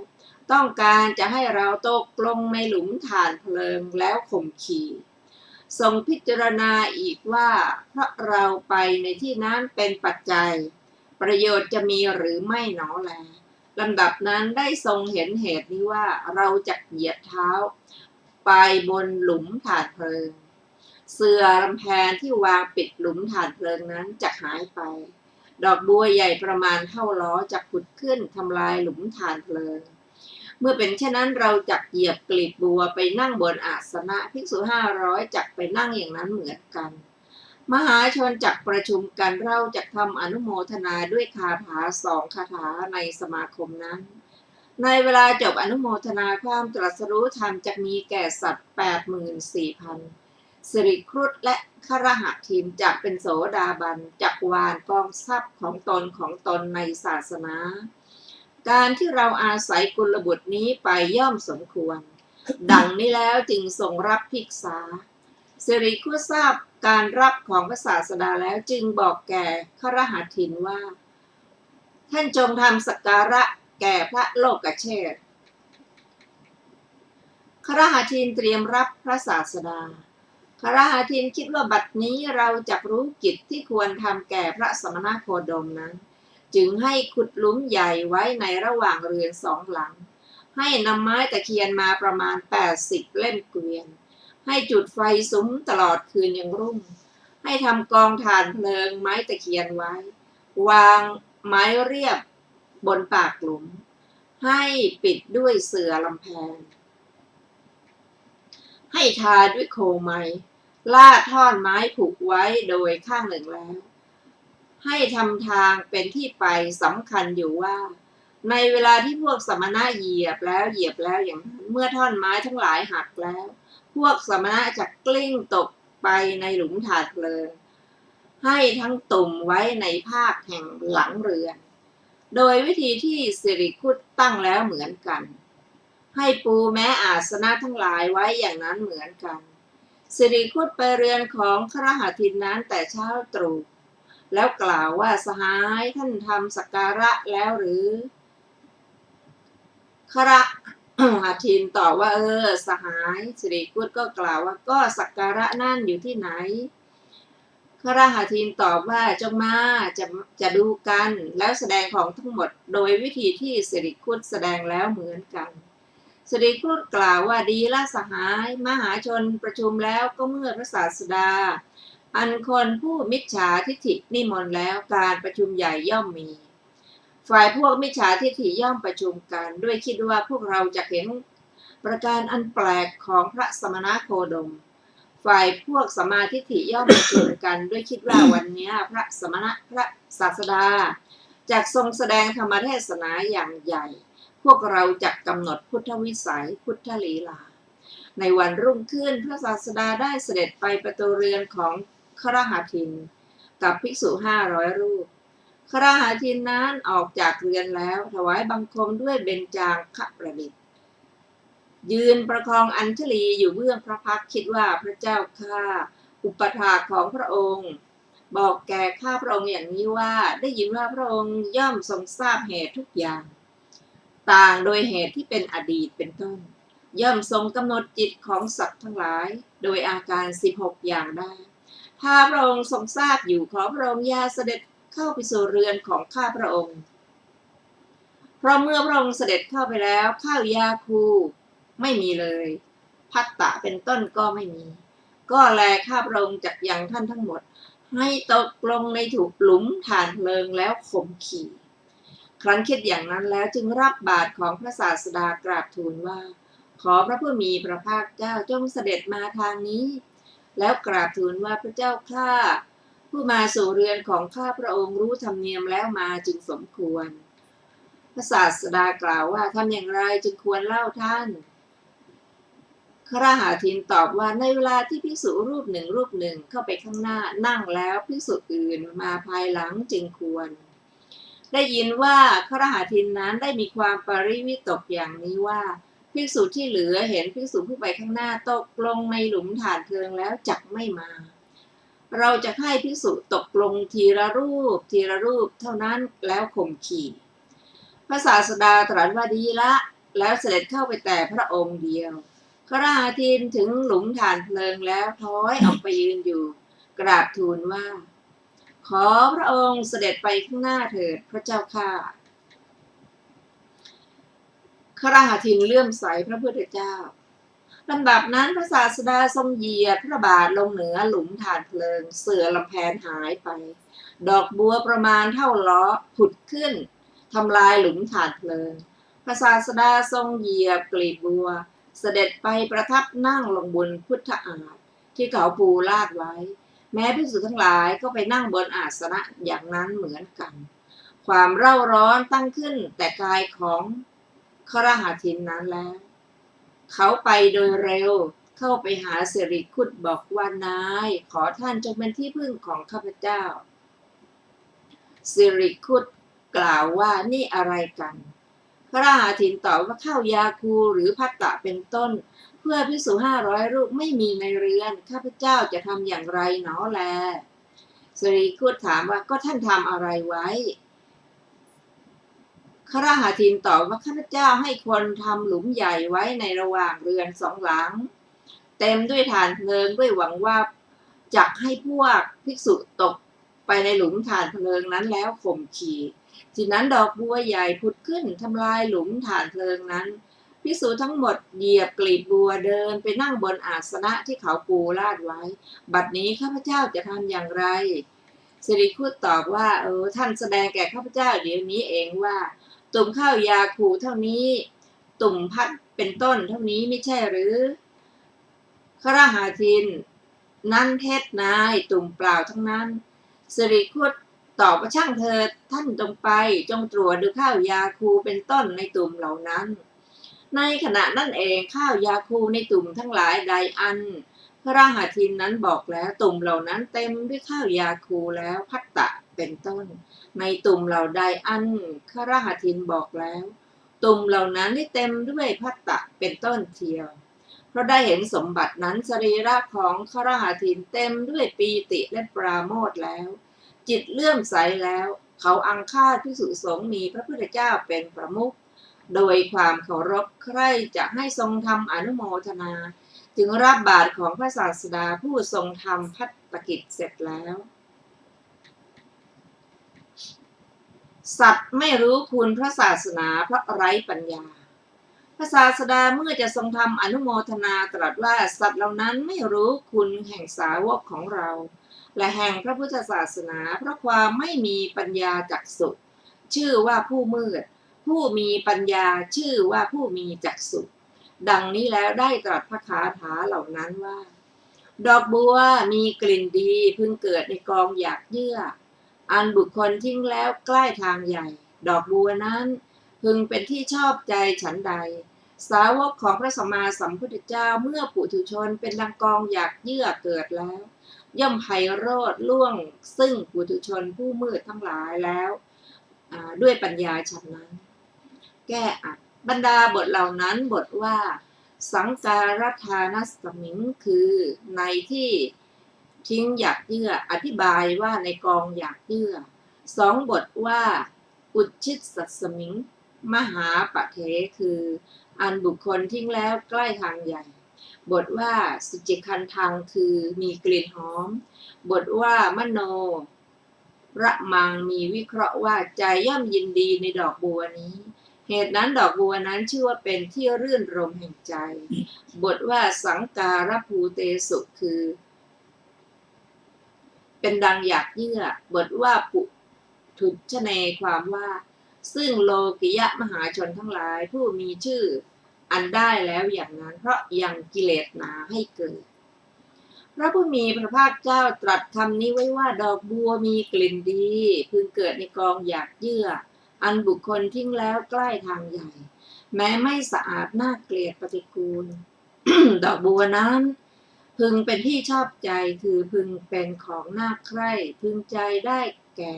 ต้องการจะให้เราตกลงในหลุมถ่านเพลิงแล้วข่มขีทรงพิจารณาอีกว่าเพราะเราไปในที่นั้นเป็นปัจจัยประโยชน์จะมีหรือไม่หนอแลลำดับนั้นได้ทรงเห็นเหตุนี้ว่าเราจะเหยียดเท้าไปบนหลุมถ่านเพลิงเสื่อลำแพนที่วางปิดหลุมถ่านเพลิงนั้นจะหายไปดอกบัวใหญ่ประมาณเท่าล้อจะผุดขึ้นทำลายหลุมถ่านเพลิงเมื่อเป็นเช่นนั้นเราจักเหยียบกลีบบัวไปนั่งบนอาสนะภิกษุ500จักไปนั่งอย่างนั้นเหมือนกันมหาชนจักประชุมกันเราจักทำอนุโมทนาด้วยคาถา2 คาถาในสมาคมนั้นในเวลาจบอนุโมทนาความตรัสรู้ธรรมจักมีแก่สัตว์ 84,000 สิริครุฑและคฤหัสถินจักเป็นโสดาบันจักวานกองทรัพย์ของตนในศาสนาการที่เราอาศัยกุลบุตรนี้ไปย่อมสมควรดังนี้แล้วจึงทรงรับภิกษาสิริคุตทราบการรับของพระศาสดาแล้วจึงบอกแก่คฤหัสถินว่าท่านจงทำสักการะแก่พระโลกเชษฐ์คฤหัสถินเตรียมรับพระศาสดาคฤหัสถินคิดว่าบัดนี้เราจักรู้กิจที่ควรทำแก่พระสมณโคดมนั้นจึงให้ขุดหลุมใหญ่ไว้ในระหว่างเรือน2 หลังให้นำไม้ตะเคียนมาประมาณ80 เล่มเกวียนให้จุดไฟสุมตลอดคืนยังรุ่งให้ทำกองถ่านเพลิงไม้ตะเคียนไว้วางไม้เรียบบนปากหลุมให้ปิดด้วยเสื่อลำแพนให้ทาด้วยโคไม้ลาดท่อนไม้ผูกไว้โดยข้างหนึ่งแล้วให้ทำทางเป็นที่ไปสำคัญอยู่ว่าในเวลาที่พวกสมณะเหยียบแล้วอย่างนั้นเมื่อท่อนไม้ทั้งหลายหักแล้วพวกสมณะจะกลิ้งตกไปในหลุมถ่านเพลิง ให้ทั้งตุ่มไว้ในภาคแห่งหลังเรือนโดยวิธีที่สิริคุตตั้งแล้วเหมือนกันให้ปูแม้อาสนะทั้งหลายไว้อย่างนั้นเหมือนกันสิริคุตไปเรือนของคฤหัสถ์นั้นแต่เช้าตรู่แล้วกล่าวว่าสหายท่านทำสักการะแล้วหรือคฤหัสถ์ตอบว่าสหายสิริคุตก็กล่าวว่าก็สักการะนั่นอยู่ที่ไหนคฤหัสถ์ตอบว่าจงมาจะดูกันแล้วแสดงของทั้งหมดโดยวิธีที่สิริคุตแสดงแล้วเหมือนกันสิริคุตกล่าวว่าดีละสหายมหาชนประชุมแล้วก็เมื่อพระศาสดาอันคนผู้มิจฉาทิฏฐินิมนต์แล้วการประชุมใหญ่ย่อมมีฝ่ายพวกมิจฉาทิฏฐิย่อมประชุมกันด้วยคิดว่าพวกเราจะเห็นประการอันแปลกของพระสมณโคดมฝ่ายพวกสัมมาทิฏฐิย่อมประชุมกันด้วยคิดว่าวันนี้พระศาสดาจักทรงแสดงธรรมเทศนาอย่างใหญ่พวกเราจักกำหนดพุทธวิสัยพุทธลีลาในวันรุ่งขึ้นพระศาสดาได้เสด็จไปประตูเรือนของคฤหัสถ์กับภิกษุ500 รูปคฤหัสถ์นั้นออกจากเรือนแล้วถวายบังคมด้วยเบญจางคประดิษฐ์ยืนประคองอัญชลีอยู่เบื้องพระพักตร์คิดว่าพระเจ้าข้าอุปถากของพระองค์บอกแก่ข้าพระองค์อย่างนี้ว่าได้ยินว่าพระองค์ย่อมทรงทราบเหตุทุกอย่างต่างโดยเหตุที่เป็นอดีตเป็นต้นย่อมทรงกำหนดจิตของสัตว์ทั้งหลายโดยอาการ16อย่างได้ถ้าพระองค์ทรงทราบอยู่ขอพระองค์อย่าเสด็จเข้าไปสู่เรือนของข้าพระองค์เพราะเมื่อพระองค์เสด็จเข้าไปแล้วข้าวยาคูไม่มีเลยภัตตะเป็นต้นก็ไม่มีก็แลข้าพระองค์จักยังท่านทั้งหมดให้ตกลงในถูกหลุมฐานเพลิงแล้วข่มขี่ครั้นคิดอย่างนั้นแล้วจึงรับบาตรของพระศาสดากราบทูลว่าขอพระผู้มีพระภาคเจ้าจงเสด็จมาทางนี้แล้วกราบทูลว่าพระเจ้าข้าผู้มาสู่เรือนของข้าพระองค์รู้ธรรมเนียมแล้วมาจึงสมควรพระศาสดากล่าวว่าทำอย่างไรจึงควรเล่าท่านคฤหัสถ์ตอบว่าในเวลาที่ภิกษุรูปหนึ่งเข้าไปข้างหน้านั่งแล้วภิกษุอื่นมาภายหลังจึงควรได้ยินว่าคฤหัสถ์นั้นได้มีความปริวิตกอย่างนี้ว่าภิกษุที่เหลือเห็นภิกษุผู้ไปข้างหน้าตกลงในหลุมฐานเพลิงแล้วจักไม่มาเราจะให้ภิกษุตกลงทีละรูปเท่านั้นแล้วข่มขี่พระศาสดาตรัสว่าดีละแล้วเสด็จเข้าไปแต่พระองค์เดียวคฤหัสถ์ถึงหลุมฐานเพลิงแล้วถอยออกไปยืนอยู่กราบทูลว่าขอพระองค์เสด็จไปข้างหน้าเถิดพระเจ้าข้าคฤหัสถ์เลื่อมใสพระพุทธเจ้าลำดับนั้นพระศาสดาทรงเหยียดพระบาทลงเหนือหลุมฐานเพลิงเสื่อลำแพนหายไปดอกบัวประมาณเท่าล้อผุดขึ้นทำลายหลุมฐานเพลิงพระศาสดาทรงเหยียบกลีบบัวเสด็จไปประทับนั่งลงบนพุทธอาฏที่เขาปูลาดไว้แม้ภิกษุทั้งหลายก็ไปนั่งบนอาสนะอย่างนั้นเหมือนกันความเร่าร้อนตั้งขึ้นแต่กายของคฤหัสถ์นั้นแล้วเขาไปโดยเร็วเข้าไปหาสิริคุตบอกว่านายขอท่านจงเป็นที่พึ่งของข้าพเจ้าสิริคุตกล่าวว่านี่อะไรกันคฤหัสถ์ตอบว่าข้าวยาคูหรือภัตตะเป็นต้นเพื่อภิกษุ500 รูปไม่มีในเรือนข้าพเจ้าจะทำอย่างไรหนอแลสิริคุตถามว่าก็ท่านทำอะไรไว้คฤหัสถ์ตอบว่าข้าพเจ้าให้คนทำหลุมใหญ่ไว้ในระหว่างเรือน2 หลังเต็มด้วยถ่านเพลิงด้วยหวังว่าจักให้พวกภิกษุตกไปในหลุมถ่านเพลิงนั้นแล้วข่มขี่ทีนั้นดอกบัวใหญ่ผุดขึ้นทำลายหลุมถ่านเพลิงนั้นภิกษุทั้งหมดเหยียบกลีบบัวเดินไปนั่งบนอาสนะที่เขาปูลาดไว้บัดนี้ข้าพเจ้าจะทำอย่างไรสิริคุตตอบว่าท่านแสดงแก่ข้าพเจ้าเดี๋ยวนี้เองว่าตุ่มข้าวยาคูเท่านี้ตุ่มพัดเป็นต้นเท่านี้ไม่ใช่หรือคฤหัสถ์นั้นเท็จนายตุ่มเปล่าทั้งนั้นสิริคุตตอบว่าช่างเถิดท่านจงไปจงตรวจดูข้าวยาคูเป็นต้นในตุ่มเหล่านั้นในขณะนั้นเองข้าวยาคูในตุ่มทั้งหลายใดอันค ระราหาทินนั้นบอกแล้วตุ่มเหล่านั้นเต็มด้วยข้าวยาคูแล้วพัตตะเป็นต้นในตุ่มเหล่าใดอันพระราหาทินบอกแล้วตุ่มเหล่านั้นได้เต็มด้วยพัตตะเป็นต้นเทียวเพราะได้เห็นสมบัตินั้นสรีระของพระราหาทินเต็มด้วยปีติและปราโมทย์แล้วจิตเลื่อมใสแล้วเขาอังคาดภิกษุสงฆ์มีพระพุทธเจ้าเป็นประมุขโดยความเคารพใคร่จะให้ทรงทำอนุโมทนาจึงรับบาตรของพระศาสดาผู้ทรงทำภัตตกิจเสร็จแล้วสัตว์ไม่รู้คุณพระศาสนาเพราะไร้ปัญญาพระศาสดาเมื่อจะทรงทำอนุโมทนาตรัสว่าสัตว์เหล่านั้นไม่รู้คุณแห่งสาวกของเราและแห่งพระพุทธศาสนาเพราะความไม่มีปัญญาจักษุชื่อว่าผู้มืดผู้มีปัญญาชื่อว่าผู้มีจักษุดังนี้แล้วได้ตรัสพระคาถาเหล่านั้นว่าดอกบัวมีกลิ่นดีพึงเกิดในกองหยากเยื่ออันบุคคลทิ้งแล้วใกล้ทางใหญ่ดอกบัวนั้นพึงเป็นที่ชอบใจฉันใดสาวกของพระสัมมาสัมพุทธเจ้าเมื่อปุถุชนเป็นดังกองหยากเยื่อเกิดแล้วย่อมไพโรจน์ล่วงซึ่งปุถุชนผู้มืดทั้งหลายแล้วด้วยปัญญาฉันนั้นแก้อัดบรรดาบทเหล่านั้นบทว่าสังการทานัสมิงคือในที่ทิ้งหยากเยื่ออธิบายว่าในกองหยากเยื่อสองบทว่าอุชิตสัสมิงมหาปะเทคืออันบุคคลทิ้งแล้วใกล้ทางใหญ่บทว่าสุจิคันทังคือมีกลิ่นหอมบทว่ามโนระมังมีวิเคราะห์ว่าใจย่อมยินดีในดอกบัวนี้เหตุนั้นดอกบัวนั้นชื่อว่าเป็นที่รื่นรมแห่งใจบทว่าสังการภูเตสุคือเป็นดังหยากเยื่อบทว่าปุถุชเนความว่าซึ่งโลกิยะมหาชนทั้งหลายผู้มีชื่ออันได้แล้วอย่างนั้นเพราะยังกิเลสหนาให้เกิดพระผู้มีพระภาคเจ้าตรัสคำนี้ไว้ว่าดอกบัวมีกลิ่นดีพึงเกิดในกองหยากเยื่ออันบุคคลทิ้งแล้วใกล้ทางใหญ่แม้ไม่สะอาดน่าเกลียดปฏิกูล ดอกบัวนั้นพึงเป็นที่ชอบใจคือพึงเป็นของน่าใคร่พึงใจได้แก่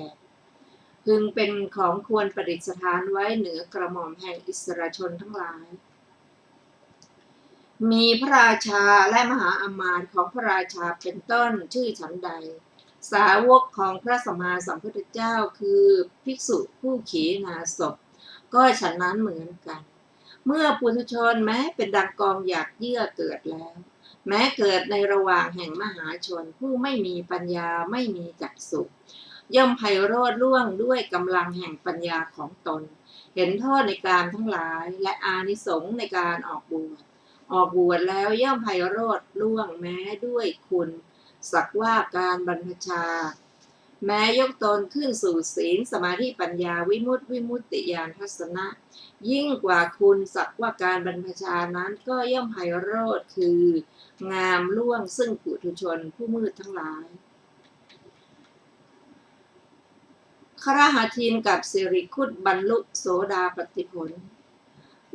พึงเป็นของควรประดิษฐานไว้เหนือกระหม่อมแห่งอิสรชนทั้งหลายมีพระราชาและมหาอมาตย์ของพระราชาเป็นต้นชื่อฉันใดสาวกของพระสัมมาสัมพุทธเจ้าคือภิกษุผู้ขีณาสพก็ฉันนั้นเหมือนกันเมื่อปุถุชนแม้เป็นดังกองหยากเยื่อเกิดแล้วแม้เกิดในระหว่างแห่งมหาชนผู้ไม่มีปัญญาไม่มีจักษุย่อมไพโรจน์ล่วงด้วยกำลังแห่งปัญญาของตนเห็นโทษในการทั้งหลายและอานิสงส์ในการออกบวชแล้วย่อมไพโรจน์ล่วงแม้ด้วยคุณสักว่าการบรรพชาแม้ยกตนขึ้นสู่ศีลสมาธิปัญญาวิมุตติญาณทัศนะยิ่งกว่าคุณสักว่าการบรรพชานั้นก็ย่อมไพโรจน์คืองามล่วงซึ่งปุถุชนผู้มืดทั้งหลายคฤหัสถ์กับสิริคุตบรรลุโสดาปัตติผล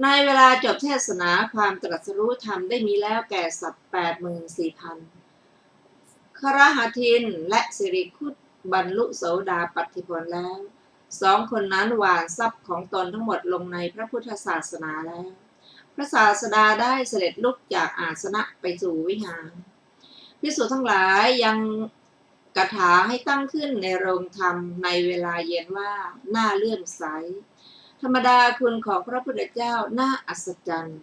ในเวลาจบเทศนาความตรัสรู้ธรรมได้มีแล้วแก่สัตว์ 84,000 คฤหัสถ์และสิริคุตบรรลุโสดาปัตติผลแล้วสองคนนั้นหว่านทรัพย์ของตนทั้งหมดลงในพระพุทธศาสนาแล้วพระศาสดาได้เสด็จลุกจากอาสนะไปสู่วิหารภิกษุทั้งหลายยังกถาให้ตั้งขึ้นในโรงธรรมในเวลาเย็นว่าน่าเลื่อมใสธรรมดาคุณของพระพุทธเจ้าน่าอัศจรรย์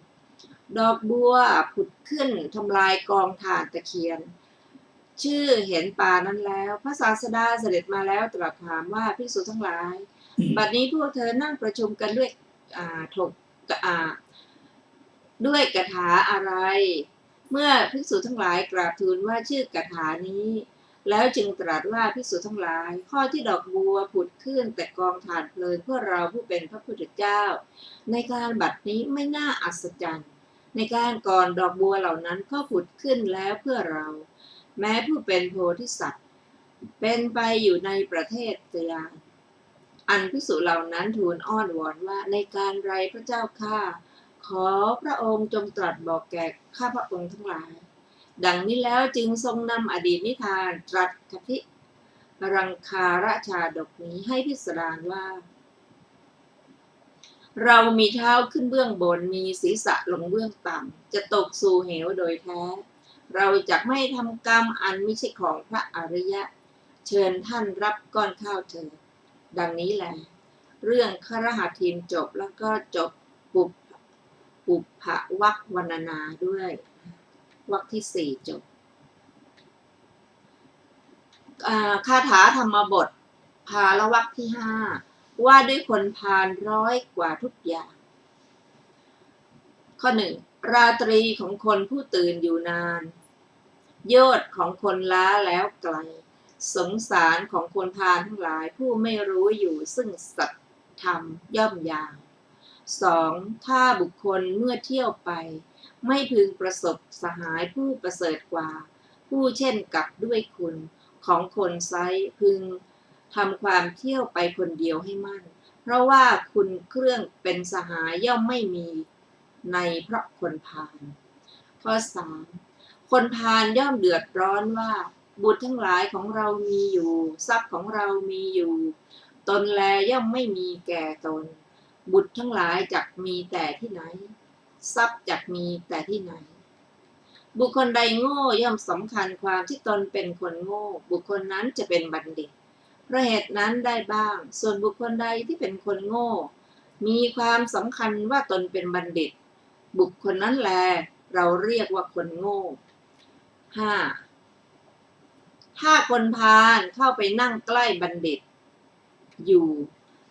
ดอกบัวผุดขึ้นทำลายกองถ่านตะเคียนชื่อเห็นป่านั้นแล้วพระศาสดาเสด็จมาแล้วตรัสถามว่าภิกษุทั้งหลายบัดนี้พวกเธอนั่งประชุมกันด้วยด้วยกถาอะไรเมื่อภิกษุทั้งหลายกราบทูลว่าชื่อกถานี้แล้วจึงตรัสว่าภิกษุทั้งหลายข้อที่ดอกบัวผุดขึ้นแต่กองถ่านเพลิงเพื่อเราผู้เป็นพระพุทธเจ้าในการบัดนี้ไม่น่าอัศจรรย์ในการก่อนดอกบัวเหล่านั้นก็ผุดขึ้นแล้วเพื่อเราแม้ผู้เป็นโพธิสัตว์เป็นไปอยู่ในประเทศสยามอันภิกษุเหล่านั้นทูลอ้อนวอนว่าในการไรพระเจ้าข้าขอพระองค์จงตรัสบอกแก่ข้าพระองค์ทั้งหลาย ดังนี้แล้วจึงทรงนำอดีตนิทานตรัสคติรังคาราชาดกนี้ให้พิสดารว่า เรามีเท้าขึ้นเบื้องบนมีศีรษะลงเบื้องต่ำจะตกสู่เหวโดยแท้เราจะไม่ทำกรรมอันไม่ใช่ของพระอริยะเชิญท่านรับก้อนข้าวเถิดดังนี้แหละเรื่องคฤหัสถ์จบแล้วก็จบปุพพวรรควรรณนาด้วยวรรคที่สี่จบคาถาธรรมบทภาลวรรคที่ห้าว่าด้วยคนพาลร้อยกว่าทุกอย่างข้อหนึ่งราตรีของคนผู้ตื่นอยู่นานโยชน์ของคนล้าแล้วไกลสงสารของคนพาลทั้งหลายผู้ไม่รู้อยู่ซึ่งสัจธรรมย่อมยาวสองถ้าบุคคลเมื่อเที่ยวไปไม่พึงประสบสหายผู้ประเสริฐกว่าผู้เช่นกับด้วยคุณของคนไซร้พึงทำความเที่ยวไปคนเดียวให้มั่นเพราะว่าคุณเครื่องเป็นสหายย่อมไม่มีในเพราะคนพาลข้อสามคนพาลย่อมเดือดร้อนว่าบุตรทั้งหลายของเรามีอยู่ทรัพย์ของเรามีอยู่ตนแลย่อมไม่มีแก่ตนบุตรทั้งหลายจักมีแต่ที่ไหนทรัพย์จักมีแต่ที่ไหนบุคคลใดโง่ย่อมสำคัญความที่ตนเป็นคนโง่บุคคลนั้นจะเป็นบัณฑิตเพราะเหตุนั้นได้บ้างส่วนบุคคลใดที่เป็นคนโง่มีความสำคัญว่าตนเป็นบัณฑิตบุคคลนั้นแลเราเรียกว่าคนโง่ห้าถ้าคนพาลเข้าไปนั่งใกล้บัณฑิตอยู่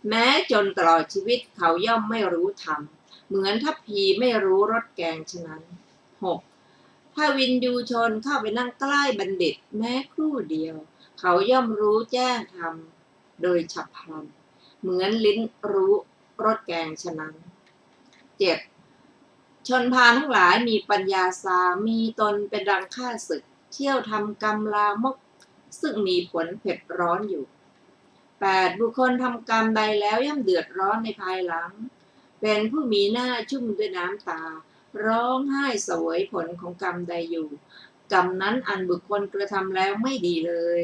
แม้จนตลอดชีวิตเขาย่อมไม่รู้ธรรมเหมือนทัพพีไม่รู้รสแกงฉะนั้นหกถ้าวินยูชนเข้าไปนั่งใกล้บัณฑิตแม้ครู่เดียวเขาย่อมรู้แจ้งธรรมโดยฉับพลันเหมือนลิ้นรู้รสแกงฉะนั้นเจ็ดชนพาลทั้งหลายมีปัญญาสามีตนเป็นดังข้าศึกเที่ยวทำกรรมลามกซึ่งมีผลเผ็ดร้อนอยู่8บุคคลทำกรรมใดแล้วย่อมเดือดร้อนในภายหลังเป็นผู้มีหน้าชุ่มด้วยน้ำตาร้องไห้เสวยผลของกรรมใดอยู่กรรมนั้นอันบุคคลกระทำแล้วไม่ดีเลย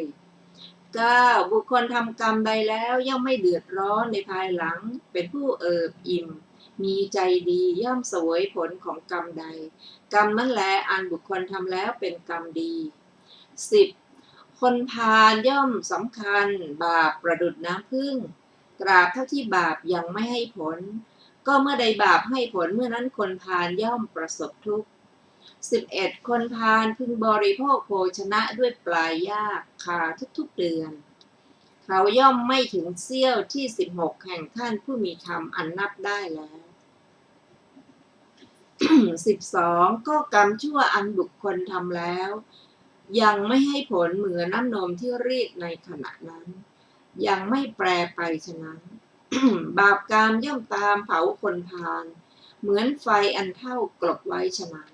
9บุคคลทำกรรมใดแล้วย่อมไม่เดือดร้อนในภายหลังเป็นผู้เอิบอิ่มมีใจดีย่อมเสวยผลของกรรมใดกรรมนั้นแลอันบุคคลทำแล้วเป็นกรรมดี10คนพาลย่อมสำคัญบาปประดุจน้ำผึ้งตราบเท่าที่บาปยังไม่ให้ผลก็เมื่อใดบาปให้ผลเมื่อนั้นคนพาลย่อมประสบทุกข์11คนพาลพึงบริโภคโภชนะด้วยปลายหญ้าคาทุกๆเดือนเขาย่อมไม่ถึงเสี้ยวที่16แห่งท่านผู้มีธรรมอันนับได้แล้ว12ก็กรรมชั่วอันบุคคลทำแล้วยังไม่ให้ผลเหมือนน้ำนมที่รีดในขณะนั้นยังไม่แปรไปฉะนั้น บาปกรรมย่อมตามเผาคนพาลเหมือนไฟอันเท่ากลบไว้ฉะนั้น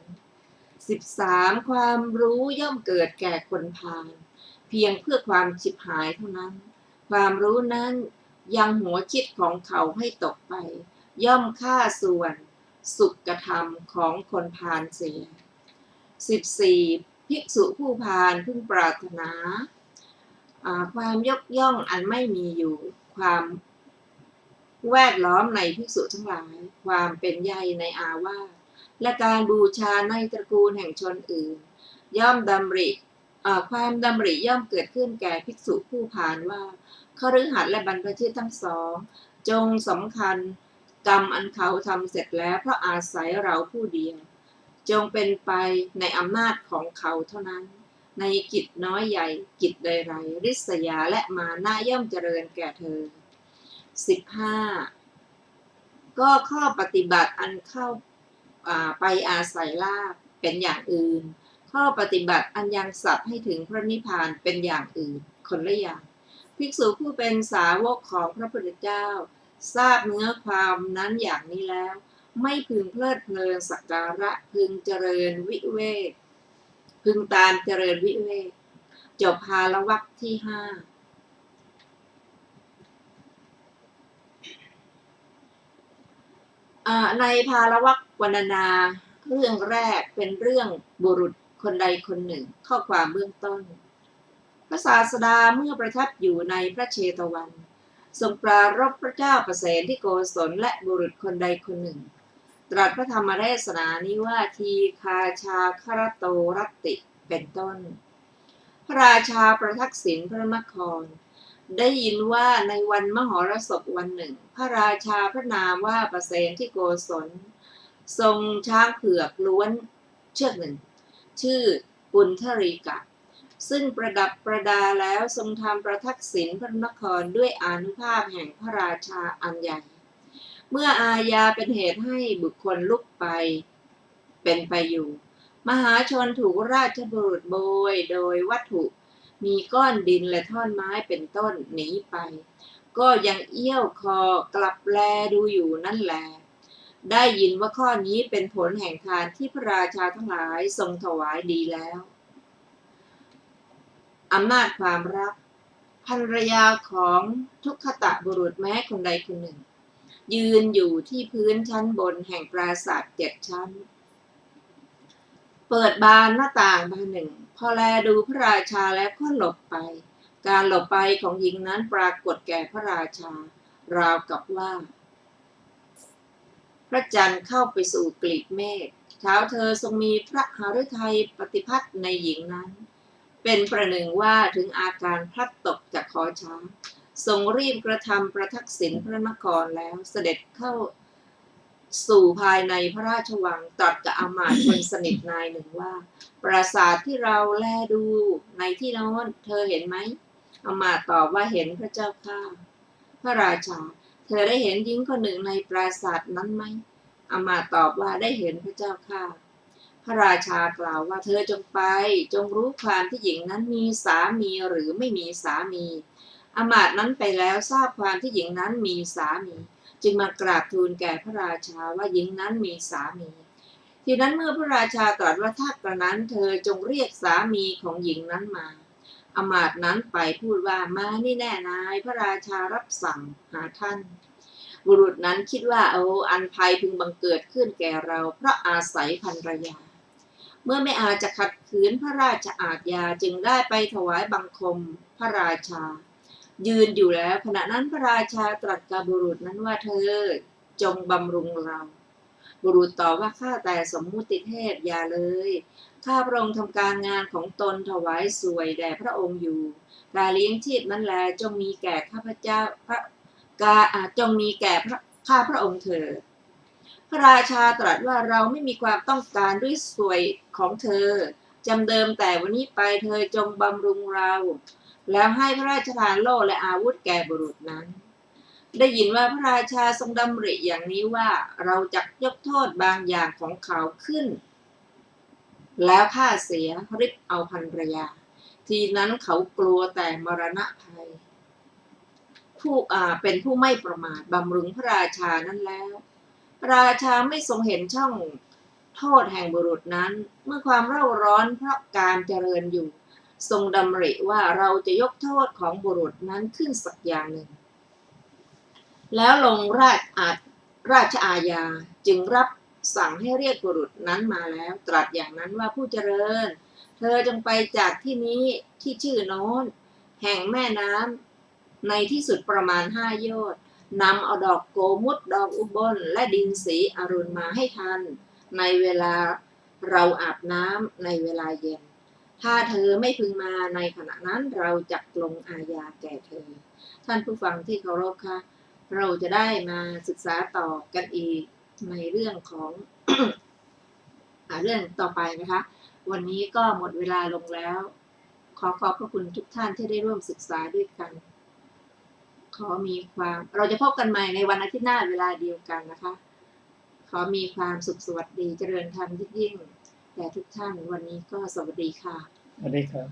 13ความรู้ย่อมเกิดแก่คนพาลเพียงเพื่อความฉิบหายเท่านั้นความรู้นั้นยังหัวคิดของเขาให้ตกไปย่อมฆ่าส่วนสุขธรรมของคนพาลเสีย14ภิกษุผู้พาลพึงปรารถนาความยกย่องอันไม่มีอยู่ความแวดล้อมในภิกษุทั้งหลายความเป็นใยในอาวาสและการบูชาในตระกูลแห่งชนอื่นย่อมดำริความดำริย่อมเกิดขึ้นแก่ภิกษุผู้พาลว่าคฤหัสถ์และบรรพชิตทั้งสองจงสำคัญกรรมอันเขาทำเสร็จแล้วเพราะอาศัยเราผู้เดียวจงเป็นไปในอำนาจของเขาเท่านั้นในกิจน้อยใหญ่กิจใดๆริษยาและมานะย่อมเจริญแก่เธอ15ก็ข้อปฏิบัติอันเข้าไปอาศัยลาภเป็นอย่างอื่นข้อปฏิบัติอันยังสัตว์ให้ถึงพระนิพพานเป็นอย่างอื่นคนละอย่างภิกษุผู้เป็นสาวกของพระพุทธเจ้าทราบเนื้อความนั้นอย่างนี้แล้วไม่พึงเพลิดเพลินสักการะพึงเจริญวิเวกพึงตามเจริญวิเวกจบภาลวรรคที่5ในภาลวรรควรรณนาเรื่องแรกเป็นเรื่องบุรุษ คนใดคนหนึ่งข้อความเบื้องต้นพระศาสดาเมื่อประทับอยู่ในพระเชตวันทรงปรารภพระเจ้าประเสนที่โกศลและบุรุษคนใดคนหนึ่งตรัสพระธรรมเทศนานี้ว่าทีคาชาครโตรัตติเป็นต้นพระราชาประทักษิณพระนครได้ยินว่าในวันมหรสพวันหนึ่งพระราชาพระนามว่าประเสนที่โกศลทรงช้างเผือกล้วนเชือกหนึ่งชื่อปุณธริกะซึ่งประดับประดาแล้วทรงทำประทักษิณพระนครด้วยอานุภาพแห่งพระราชาอันใหญ่เมื่ออาญาเป็นเหตุให้บุคคลลุกไปเป็นไปอยู่มหาชนถูกราชบุรุษโบยโดยวัตถุมีก้อนดินและท่อนไม้เป็นต้นหนีไปก็ยังเอี้ยวคอกลับแลดูอยู่นั่นแลได้ยินว่าข้อนี้เป็นผลแห่งทานที่พระราชาทั้งหลายทรงถวายดีแล้วอำนาจความรักภรรยาของทุกขตะบุรุษแม้คนใดคนหนึ่งยืนอยู่ที่พื้นชั้นบนแห่งปราสาท7 ชั้นเปิดบานหน้าต่างบานหนึ่งพอแลดูพระราชาแล้วก็หลบไปการหลบไปของหญิงนั้นปรากฏแก่พระราชาราวกับว่าพระจันทร์เข้าไปสู่กลีบเมฆเท้าเธอทรงมีพระหฤทัยปฏิพัทธ์ในหญิงนั้นเป็นประหนึ่งว่าถึงอาการพลัดตกจากคอช้างทรงรีบกระทำประทักษิณพระนครแล้วเสด็จเข้าสู่ภายในพระราชวังตรัสกับอมาตย์คนสนิทนายหนึ่งว่าปราสาทที่เราแลดูในที่โน้นเธอเห็นไหมอมาตย์ตอบว่าเห็นพระเจ้าข้าพระราชาเธอได้เห็นหญิงคนหนึ่งในปราสาทนั้นไหมอมาตย์ตอบว่าได้เห็นพระเจ้าข้าพระราชากล่าวว่าเธอจงไปจงรู้ความที่หญิงนั้นมีสามีหรือไม่มีสามีอมาตย์นั้นไปแล้วทราบความที่หญิงนั้นมีสามีจึงมากราบทูลแก่พระราชาว่าหญิงนั้นมีสามีทีนั้นเมื่อพระราชาตรัสว่าถ้ากระนั้นเธอจงเรียกสามีของหญิงนั้นมาอมาตย์นั้นไปพูดว่ามานี่แน่นายพระราชารับสั่งหาท่านบุรุษนั้นคิดว่าอันภัยพึงบังเกิดขึ้นแก่เราเพราะอาศัยภรรยาเมื่อไม่อาจจะขัดขืนพระราชอาทยาจึงได้ไปถวายบังคมพระราชายืนอยู่แล้วขณะนั้นพระราชาตรัสกับบุรุษนั้นว่าเธอจงบำรุงเราบุรุษตอบว่าข้าแต่สมมุติเทพอย่าเลยข้าพระองค์ทำการงานของตนถวายสวยแด่พระองค์อยู่การเลี้ยงชีพนั้นแลจงมีแก่ข้าพเจ้าจงมีแก่ข้าพระองค์เถิดพระราชาตรัสว่าเราไม่มีความต้องการด้วยสวยของเธอจำเดิมแต่วันนี้ไปเธอจงบำรุงเราแล้วให้พระราชทานโล่และอาวุธแก่บุรุษนั้นได้ยินว่าพระราชาทรงดำริอย่างนี้ว่าเราจะยกโทษบางอย่างของเขาขึ้นแล้วฆ่าเสียริบเอาภรรยาทีนั้นเขากลัวแต่มรณะภัยผู้เป็นผู้ไม่ประมาทบำรุงพระราชานั้นแล้วพระราชาไม่ทรงเห็นช่องโทษแห่งบุรุษนั้นเมื่อความเร่าร้อนเพราะการเจริญอยู่ทรงดำริว่าเราจะยกโทษของบุรุษนั้นขึ้นสักอย่างหนึ่งแล้วลงราชอาญาจึงรับสั่งให้เรียกบุรุษนั้นมาแล้วตรัสอย่างนั้นว่าผู้เจริญเธอจงไปจากที่นี้ที่ชื่อโน้นแห่งแม่น้ำในที่สุดประมาณ5 โยชน์นำเอาดอกโกมุตดอกอุบลและดินสีอรุณมาให้ทันในเวลาเราอาบน้ำในเวลาเย็นถ้าเธอไม่พึงมาในขณะนั้นเราจะลงอาญาแก่เธอท่านผู้ฟังที่เคารพค่ะเราจะได้มาศึกษาต่อกันอีกในเรื่องของ เรื่องต่อไปนะคะวันนี้ก็หมดเวลาลงแล้วขอขอบพระคุณทุกท่านที่ได้ร่วมศึกษาด้วยกันเราจะพบกันใหม่ในวันอาทิตย์หน้าเวลาเดียวกันนะคะขอมีความสุขสวัสดีเจริญธรรมยิ่งๆแก่ทุกท่านวันนี้ก็สวัสดีค่ะสวัสดีครับ